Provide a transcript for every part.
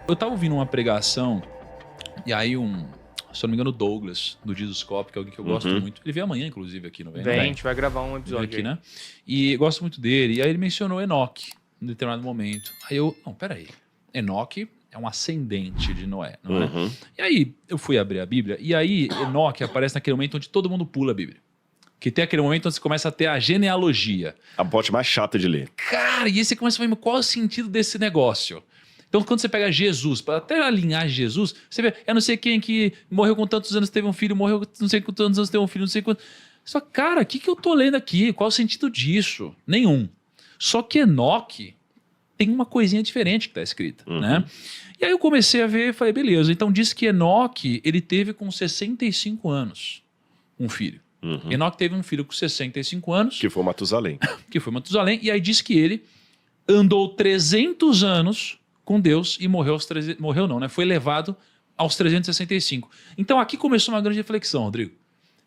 Eu tava ouvindo uma pregação, e aí se eu não me engano, o Douglas, do Dizoscope, que é alguém que eu gosto muito. Ele veio amanhã, inclusive, aqui, não vem? Vem, a gente vai gravar um episódio aqui, aí. né? E gosto muito dele. E aí ele mencionou Enoque, em determinado momento. Aí peraí. Enoque é um ascendente de Noé, não é? E aí eu fui abrir a Bíblia, e aí Enoque aparece naquele momento onde todo mundo pula a Bíblia. Que tem aquele momento onde você começa a ter a genealogia. A parte mais chata de ler. Cara, e aí você começa a ver qual é o sentido desse negócio. Então, quando você pega Jesus, para até alinhar Jesus, você vê, eu não sei quem que morreu com tantos anos, teve um filho, morreu com não sei quantos anos, teve um filho, não sei quanto. Só, cara, o que eu tô lendo aqui? Qual é o sentido disso? Nenhum. Só que Enoque tem uma coisinha diferente que tá escrita, né? E aí eu comecei a ver e falei, beleza, então diz que Enoque, ele teve com 65 anos um filho. Enoque teve um filho com 65 anos. Que foi Matusalém. Que foi Matusalém. E aí diz que ele andou 300 anos com Deus e morreu aos 300... Morreu não, né? Foi levado aos 365. Então aqui começou uma grande reflexão, Rodrigo.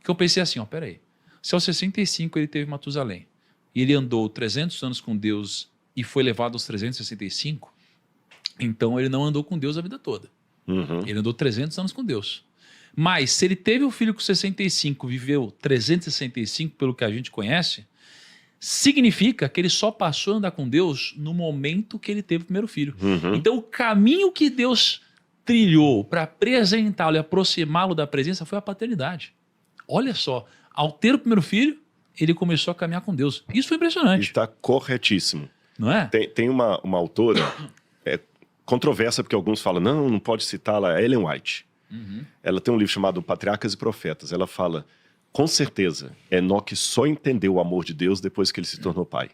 Que eu pensei assim, peraí. Se aos 65 ele teve Matusalém e ele andou 300 anos com Deus e foi levado aos 365, então ele não andou com Deus a vida toda. Ele andou 300 anos com Deus. Mas se ele teve um filho com 65, viveu 365 pelo que a gente conhece, significa que ele só passou a andar com Deus no momento que ele teve o primeiro filho. Então o caminho que Deus trilhou para apresentá-lo e aproximá-lo da presença foi a paternidade. Olha só, ao ter o primeiro filho, ele começou a caminhar com Deus. Isso foi impressionante. Está corretíssimo. Não é? Tem uma autora, controversa, porque alguns falam, não pode citá-la, Ellen White. Ela tem um livro chamado Patriarcas e Profetas. Ela fala, com certeza, Enoque só entendeu o amor de Deus depois que ele se tornou pai.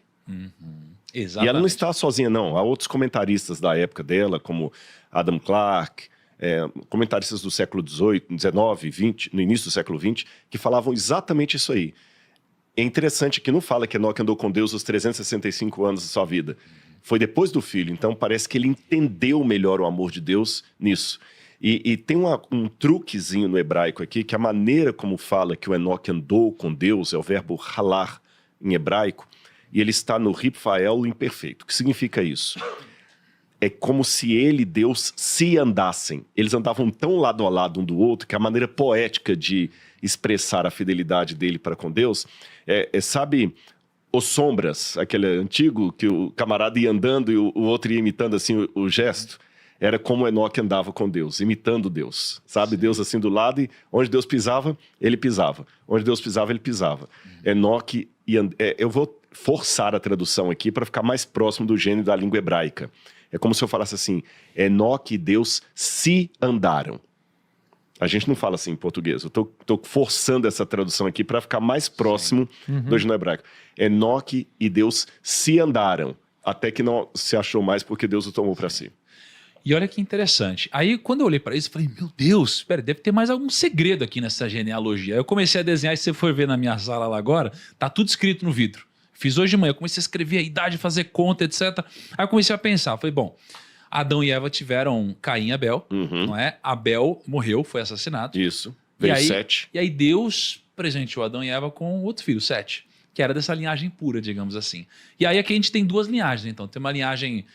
Exatamente. E ela não está sozinha, não. Há outros comentaristas da época dela, como Adam Clarke, comentaristas do século XVIII, XIX, XX, no início do século XX, que falavam exatamente isso aí. É interessante que não fala que Enoque andou com Deus os 365 anos da sua vida. Foi depois do filho, então parece que ele entendeu melhor o amor de Deus nisso. E tem um truquezinho no hebraico aqui, que a maneira como fala que o Enoque andou com Deus é o verbo halar em hebraico, e ele está no Ripfael imperfeito. O que significa isso? É como se ele e Deus se andassem. Eles andavam tão lado a lado um do outro que a maneira poética de expressar a fidelidade dele para com Deus sabe, Os Sombras, aquele antigo que o camarada ia andando e o outro ia imitando assim o gesto. Era como Enoque andava com Deus, imitando Deus. Sabe, Deus assim do lado, e onde Deus pisava, ele pisava. Onde Deus pisava, ele pisava. Enoque eu vou forçar a tradução aqui para ficar mais próximo do gênero da língua hebraica. É como se eu falasse assim, Enoque e Deus se andaram. A gente não fala assim em português. Eu tô forçando essa tradução aqui para ficar mais próximo do gênero hebraico. Enoque e Deus se andaram, até que não se achou mais porque Deus o tomou para si. E olha que interessante. Aí, quando eu olhei para isso, eu falei, meu Deus, espera, deve ter mais algum segredo aqui nessa genealogia. Aí eu comecei a desenhar, e se você for ver na minha sala lá agora, tá tudo escrito no vidro. Fiz hoje de manhã, eu comecei a escrever a idade, fazer conta, etc. Aí eu comecei a pensar, falei, bom, Adão e Eva tiveram Caim e Abel, não é? Abel morreu, foi assassinado. Isso, veio Sete. E aí Deus presenteou Adão e Eva com outro filho, Sete, que era dessa linhagem pura, digamos assim. E aí aqui a gente tem duas linhagens, então. Tem uma linhagem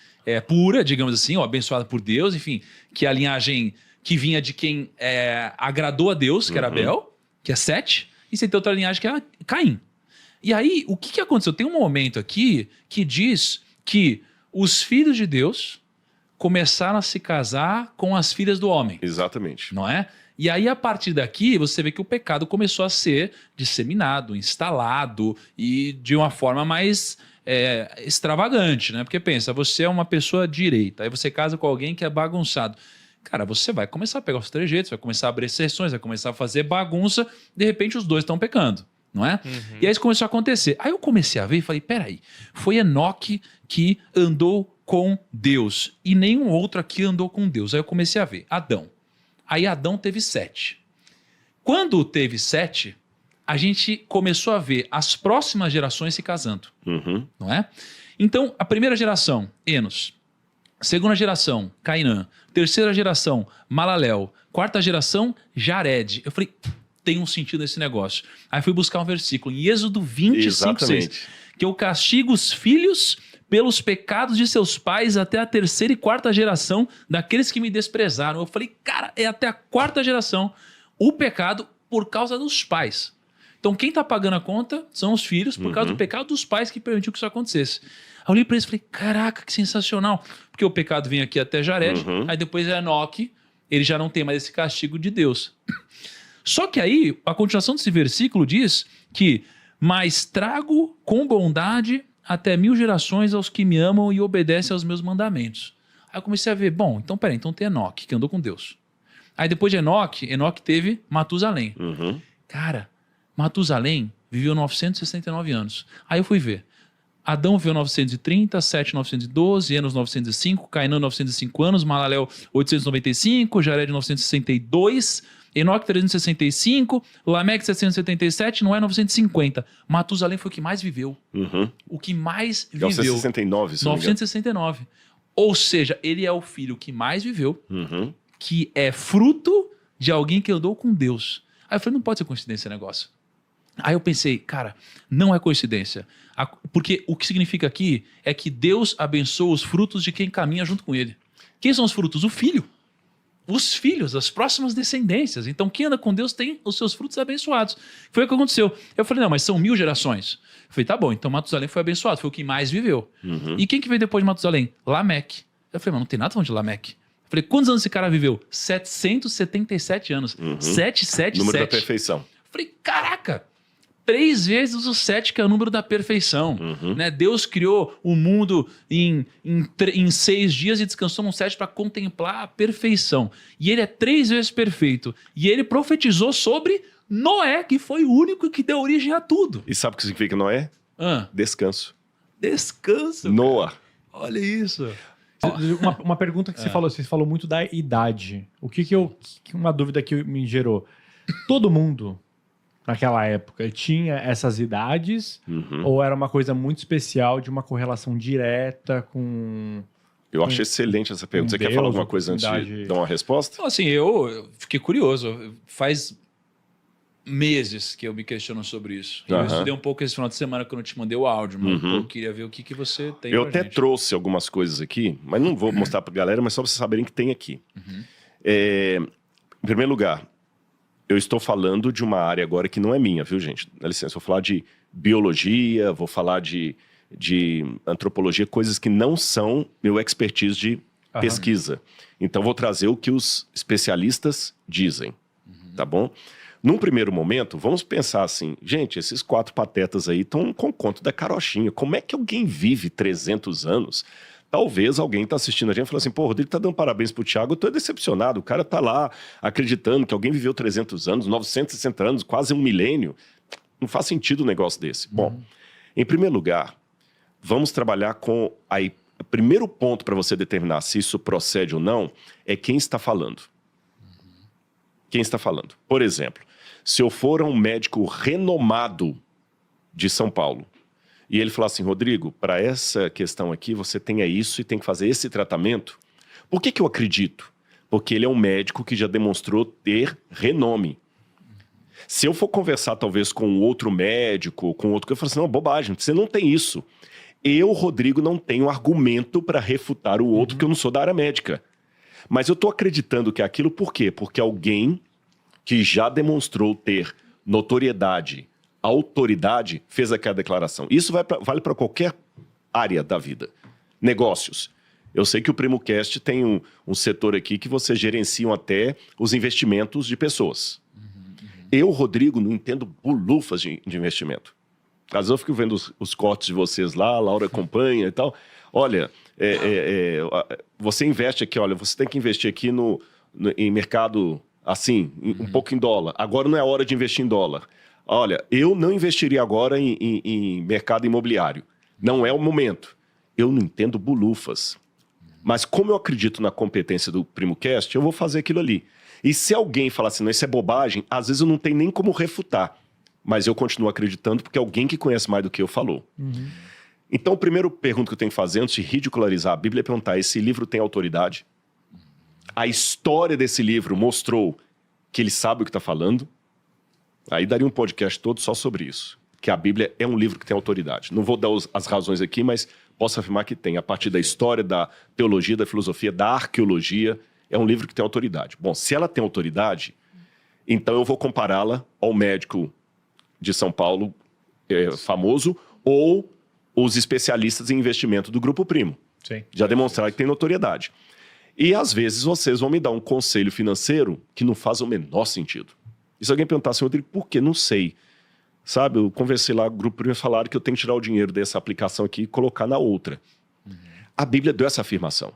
pura, digamos assim, ou abençoada por Deus, enfim, que é a linhagem que vinha de quem agradou a Deus, que era Abel, que é Sete, e você tem outra linhagem que é Caim. E aí, o que aconteceu? Tem um momento aqui que diz que os filhos de Deus começaram a se casar com as filhas do homem. Exatamente. Não é? E aí, a partir daqui, você vê que o pecado começou a ser disseminado, instalado e de uma forma mais extravagante, né? Porque pensa, você é uma pessoa direita, aí você casa com alguém que é bagunçado. Cara, você vai começar a pegar os trejeitos, vai começar a abrir exceções, vai começar a fazer bagunça, de repente os dois estão pecando, não é? E aí isso começou a acontecer. Aí eu comecei a ver e falei, peraí, foi Enoque que andou com Deus e nenhum outro aqui andou com Deus. Aí eu comecei a ver, Adão. Aí Adão teve Sete. Quando teve Sete, a gente começou a ver as próximas gerações se casando, não é? Então, a primeira geração, Enos. Segunda geração, Cainã. Terceira geração, Malalel. Quarta geração, Jared. Eu falei, tem um sentido nesse negócio. Aí fui buscar um versículo em Êxodo 25, 6, que eu castigo os filhos pelos pecados de seus pais até a 3ª e 4ª geração daqueles que me desprezaram. Eu falei, cara, é até a 4ª geração o pecado por causa dos pais. Então quem está pagando a conta são os filhos por causa do pecado dos pais que permitiu que isso acontecesse. Aí eu olhei para eles e falei, caraca, que sensacional. Porque o pecado vem aqui até Jared, aí depois é Enoque, ele já não tem mais esse castigo de Deus. Só que aí, a continuação desse versículo diz que mas trago com bondade até 1000 gerações aos que me amam e obedecem aos meus mandamentos. Aí eu comecei a ver, bom, então peraí, então tem Enoque, que andou com Deus. Aí depois de Enoque teve Matusalém. Cara, Matusalém viveu 969 anos. Aí eu fui ver. Adão viveu 930, Sete 912, Enos 905, Cainã 905 anos, Malalel 895, Jared 962, Enoque 365, Lameque 777, Noé 950. Matusalém foi o que mais viveu. O que mais viveu. 969, se não me engano. 969. Ou seja, ele é o filho que mais viveu, que é fruto de alguém que andou com Deus. Aí eu falei, não pode ser coincidência esse negócio. Aí eu pensei, cara, não é coincidência. Porque o que significa aqui é que Deus abençoa os frutos de quem caminha junto com ele. Quem são os frutos? O filho. Os filhos, as próximas descendências. Então quem anda com Deus tem os seus frutos abençoados. Foi o que aconteceu. Eu falei, não, mas são 1000 gerações. Eu falei, tá bom, então Matusalém foi abençoado, foi o que mais viveu. E quem que veio depois de Matusalém? Lameque. Eu falei, mas não tem nada falando de Lameque. Eu falei, quantos anos esse cara viveu? 777 anos. 777. Número da perfeição. Eu falei, caraca! 3 vezes o 7, que é o número da perfeição. Né? Deus criou o mundo em 6 dias e descansou no 7 para contemplar a perfeição. E ele é 3 vezes perfeito. E ele profetizou sobre Noé, que foi o único que deu origem a tudo. E sabe o que significa Noé? Descanso. Noah. Olha isso. Uma pergunta que você falou muito da idade. Uma dúvida que me gerou. Todo mundo naquela época tinha essas idades ou era uma coisa muito especial de uma correlação direta com... Eu acho excelente essa pergunta. Você quer falar alguma coisa antes de dar uma resposta? Então, assim, eu fiquei curioso. Faz meses que eu me questiono sobre isso. Eu estudei um pouco esse final de semana quando eu te mandei o áudio, mas eu queria ver o que você tem. Eu até trouxe algumas coisas aqui, mas não vou mostrar pra galera, mas só pra vocês saberem que tem aqui. Em primeiro lugar, eu estou falando de uma área agora que não é minha, viu, gente? Dá licença, vou falar de biologia, vou falar de antropologia, coisas que não são meu expertise de pesquisa. Então, vou trazer o que os especialistas dizem, tá bom? Num primeiro momento, vamos pensar assim, gente, esses 4 patetas aí estão com conto da carochinha. Como é que alguém vive 300 anos? Talvez alguém tá assistindo a gente e falando assim, pô, o Rodrigo tá dando parabéns pro Thiago, eu tô decepcionado. O cara tá lá acreditando que alguém viveu 300 anos, 960 anos, quase 1 milênio. Não faz sentido um negócio desse. Bom, em primeiro lugar, vamos trabalhar com... O primeiro ponto para você determinar se isso procede ou não é quem está falando. Quem está falando. Por exemplo, se eu for um médico renomado de São Paulo, e ele falar assim, Rodrigo, para essa questão aqui, você tem isso e tem que fazer esse tratamento. Por que eu acredito? Porque ele é um médico que já demonstrou ter renome. Se eu for conversar talvez com outro médico, com outro, eu falo assim, não, bobagem, você não tem isso. Eu, Rodrigo, não tenho argumento para refutar o outro, que eu não sou da área médica. Mas eu estou acreditando que é aquilo por quê? Porque alguém que já demonstrou ter notoriedade, autoridade, fez aquela declaração. Isso vale para qualquer área da vida. Negócios. Eu sei que o PrimoCast tem um setor aqui que vocês gerenciam até os investimentos de pessoas. Eu, Rodrigo, não entendo bolufas de investimento. Às vezes eu fico vendo os cortes de vocês lá, a Laura acompanha e tal. Olha, você investe aqui, olha, você tem que investir aqui em mercado assim, um pouco em dólar. Agora não é hora de investir em dólar. Olha, eu não investiria agora em mercado imobiliário. Não é o momento. Eu não entendo bolufas. Mas como eu acredito na competência do PrimoCast, eu vou fazer aquilo ali. E se alguém falar assim, não, isso é bobagem, às vezes eu não tenho nem como refutar. Mas eu continuo acreditando porque alguém que conhece mais do que eu falou. Então, a primeira pergunta que eu tenho que fazer antes de ridicularizar a Bíblia é perguntar, esse livro tem autoridade? A história desse livro mostrou que ele sabe o que está falando? Aí daria um podcast todo só sobre isso. que a Bíblia é um livro que tem autoridade. Não vou dar as razões aqui, mas posso afirmar que tem. A partir da história, da teologia, da filosofia, da arqueologia, é um livro que tem autoridade. Bom, se ela tem autoridade, então eu vou compará-la ao médico de São Paulo, famoso, ou os especialistas em investimento do Grupo Primo. Sim. Já demonstraram que tem notoriedade. E às vezes vocês vão me dar um conselho financeiro que não faz o menor sentido. E se alguém perguntar assim, Rodrigo, por que? Não sei. Sabe, eu conversei lá, o Grupo Primo falaram que eu tenho que tirar o dinheiro dessa aplicação aqui e colocar na outra. A Bíblia deu essa afirmação.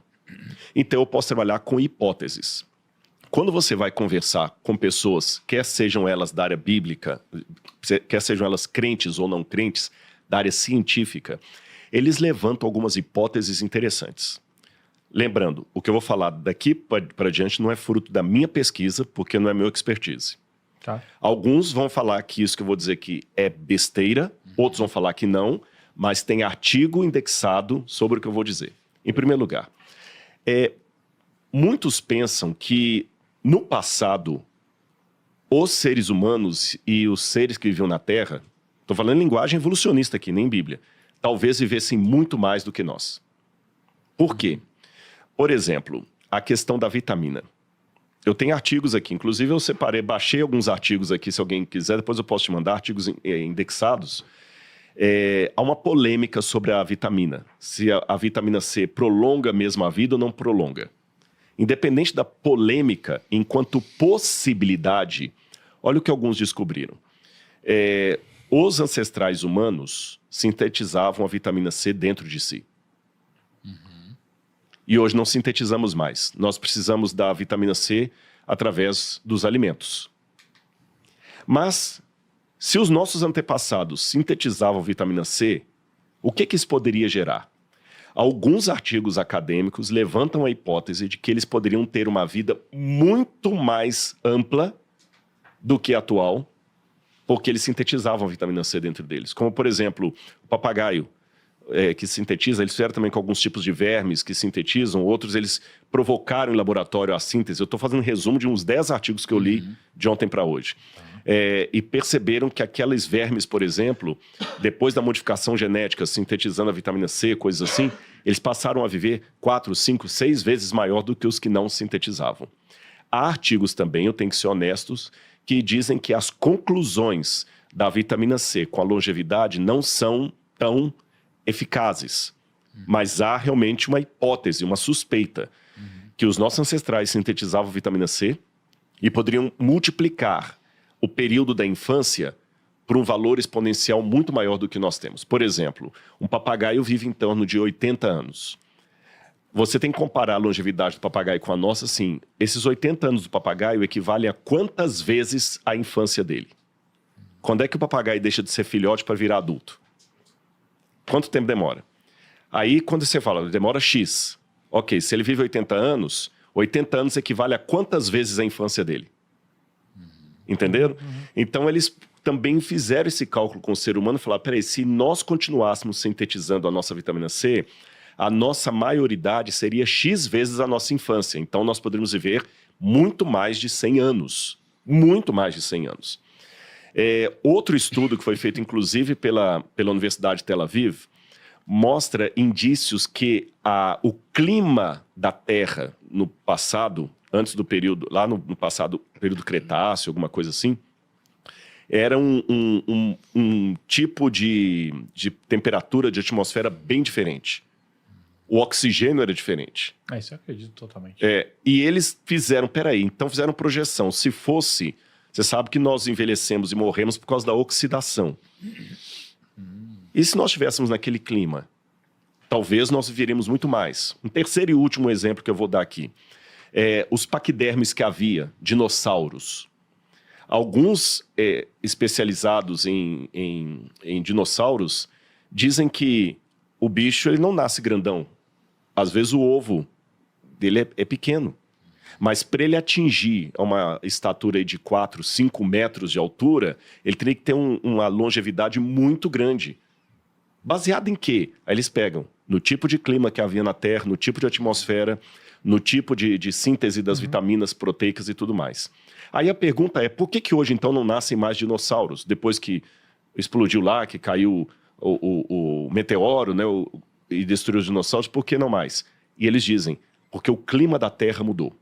Então eu posso trabalhar com hipóteses. Quando você vai conversar com pessoas, quer sejam elas da área bíblica, quer sejam elas crentes ou não crentes, da área científica, eles levantam algumas hipóteses interessantes. Lembrando, o que eu vou falar daqui para diante não é fruto da minha pesquisa, porque não é meu expertise. Tá. Alguns vão falar que isso que eu vou dizer aqui é besteira, outros vão falar que não, mas tem artigo indexado sobre o que eu vou dizer. Em primeiro lugar, muitos pensam que no passado os seres humanos e os seres que viviam na Terra, estou falando em linguagem evolucionista aqui, nem Bíblia, talvez vivessem muito mais do que nós. Por quê? Por exemplo, a questão da vitamina. Eu tenho artigos aqui, inclusive eu baixei alguns artigos aqui, se alguém quiser, depois eu posso te mandar artigos indexados. Há uma polêmica sobre a vitamina, se a vitamina C prolonga mesmo a vida ou não prolonga. Independente da polêmica, enquanto possibilidade, olha o que alguns descobriram. Os ancestrais humanos sintetizavam a vitamina C dentro de si. E hoje não sintetizamos mais. Nós precisamos da vitamina C através dos alimentos. Mas, se os nossos antepassados sintetizavam vitamina C, o que isso poderia gerar? Alguns artigos acadêmicos levantam a hipótese de que eles poderiam ter uma vida muito mais ampla do que a atual, porque eles sintetizavam a vitamina C dentro deles. Como, por exemplo, o papagaio. Que sintetiza, eles fizeram também com alguns tipos de vermes que sintetizam, outros eles provocaram em laboratório a síntese. Eu estou fazendo um resumo de uns 10 artigos que eu li de ontem para hoje. E perceberam que aqueles vermes, por exemplo, depois da modificação genética, sintetizando a vitamina C, coisas assim, eles passaram a viver 4, 5, 6 vezes maior do que os que não sintetizavam. Há artigos também, eu tenho que ser honestos, que dizem que as conclusões da vitamina C com a longevidade não são tão eficazes, mas há realmente uma hipótese, uma suspeita, que os nossos ancestrais sintetizavam vitamina C e poderiam multiplicar o período da infância por um valor exponencial muito maior do que nós temos. Por exemplo, um papagaio vive em torno de 80 anos. Você tem que comparar a longevidade do papagaio com a nossa, sim. Esses 80 anos do papagaio equivalem a quantas vezes a infância dele? Quando é que o papagaio deixa de ser filhote para virar adulto? Quanto tempo demora? Aí, quando você fala, demora X. Ok, se ele vive 80 anos equivale a quantas vezes a infância dele? Entenderam? Então, eles também fizeram esse cálculo com o ser humano e falaram, peraí, se nós continuássemos sintetizando a nossa vitamina C, a nossa maioridade seria X vezes a nossa infância. Então, nós poderíamos viver muito mais de 100 anos. Muito mais de 100 anos. Outro estudo que foi feito, inclusive, pela Universidade de Tel Aviv, mostra indícios que o clima da Terra no passado, antes do período, lá no passado, período Cretáceo, alguma coisa assim, era um tipo de temperatura de atmosfera bem diferente. O oxigênio era diferente. Isso eu acredito totalmente. E eles fizeram projeção. Se fosse... Você sabe que nós envelhecemos e morremos por causa da oxidação. E se nós estivéssemos naquele clima? Talvez nós viveríamos muito mais. Um terceiro e último exemplo que eu vou dar aqui. Os paquidermes que havia, dinossauros. Alguns especializados em dinossauros dizem que o bicho ele não nasce grandão. Às vezes o ovo dele é pequeno. Mas para ele atingir uma estatura aí de 4, 5 metros de altura, ele teria que ter uma longevidade muito grande. Baseado em quê? Aí eles pegam no tipo de clima que havia na Terra, no tipo de atmosfera, no tipo de síntese das vitaminas proteicas e tudo mais. Aí a pergunta é, por que hoje então não nascem mais dinossauros, depois que explodiu lá, que caiu o meteoro, né, e destruiu os dinossauros, por que não mais? E eles dizem, porque o clima da Terra mudou.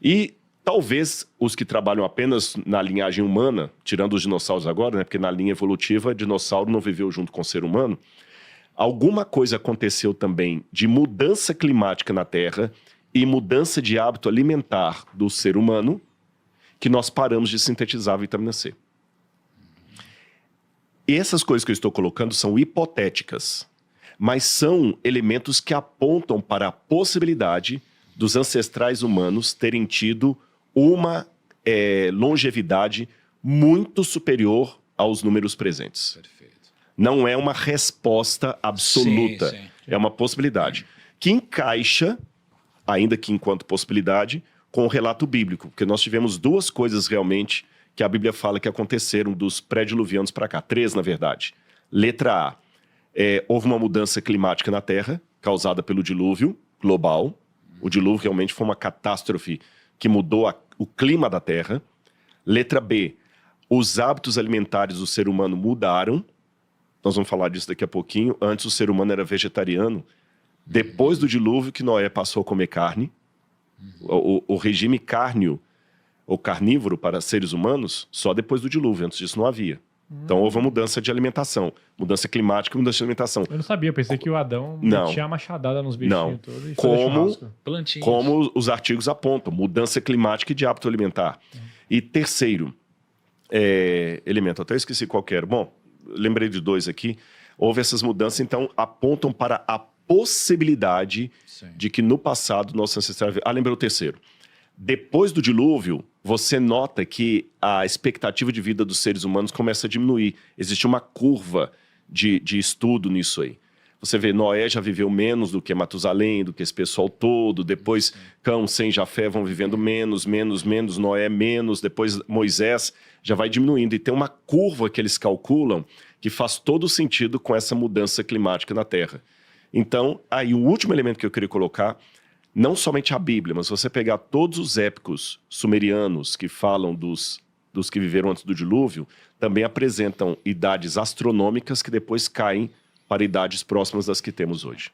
E talvez os que trabalham apenas na linhagem humana, tirando os dinossauros agora, né, porque na linha evolutiva, dinossauro não viveu junto com o ser humano, alguma coisa aconteceu também de mudança climática na Terra e mudança de hábito alimentar do ser humano, que nós paramos de sintetizar a vitamina C. E essas coisas que eu estou colocando são hipotéticas, mas são elementos que apontam para a possibilidade dos ancestrais humanos terem tido uma longevidade muito superior aos números presentes. Perfeito. Não é uma resposta absoluta, Sim. é uma possibilidade. Que encaixa, ainda que enquanto possibilidade, com o relato bíblico. Porque nós tivemos duas coisas realmente que a Bíblia fala que aconteceram dos pré-diluvianos para cá. 3, na verdade. Letra A. Houve uma mudança climática na Terra, causada pelo dilúvio global. O dilúvio realmente foi uma catástrofe que mudou o clima da Terra. Letra B. Os hábitos alimentares do ser humano mudaram. Nós vamos falar disso daqui a pouquinho. Antes o ser humano era vegetariano. Depois do dilúvio que Noé passou a comer carne. O regime cárneo ou carnívoro para seres humanos, só depois do dilúvio. Antes disso não havia. Então houve uma mudança de alimentação. Mudança climática e mudança de alimentação. Eu não sabia, eu pensei que o Adão metia a machadada nos bichinhos todos e Plantinhas. Como os artigos apontam, mudança climática e de hábito alimentar. E terceiro elemento, até esqueci qual que era. Bom, lembrei de 2 aqui. Houve essas mudanças, então apontam para a possibilidade de que no passado nossos ancestrais... lembrei o terceiro. Depois do dilúvio, você nota que a expectativa de vida dos seres humanos começa a diminuir. Existe uma curva de estudo nisso aí. Você vê, Noé já viveu menos do que Matusalém, do que esse pessoal todo. Depois, Cão, Sem, Jafé vão vivendo menos, Noé menos. Depois, Moisés já vai diminuindo. E tem uma curva que eles calculam que faz todo sentido com essa mudança climática na Terra. Então, aí o último elemento que eu queria colocar... Não somente a Bíblia, mas se você pegar todos os épicos sumerianos que falam dos que viveram antes do dilúvio, também apresentam idades astronômicas que depois caem para idades próximas das que temos hoje.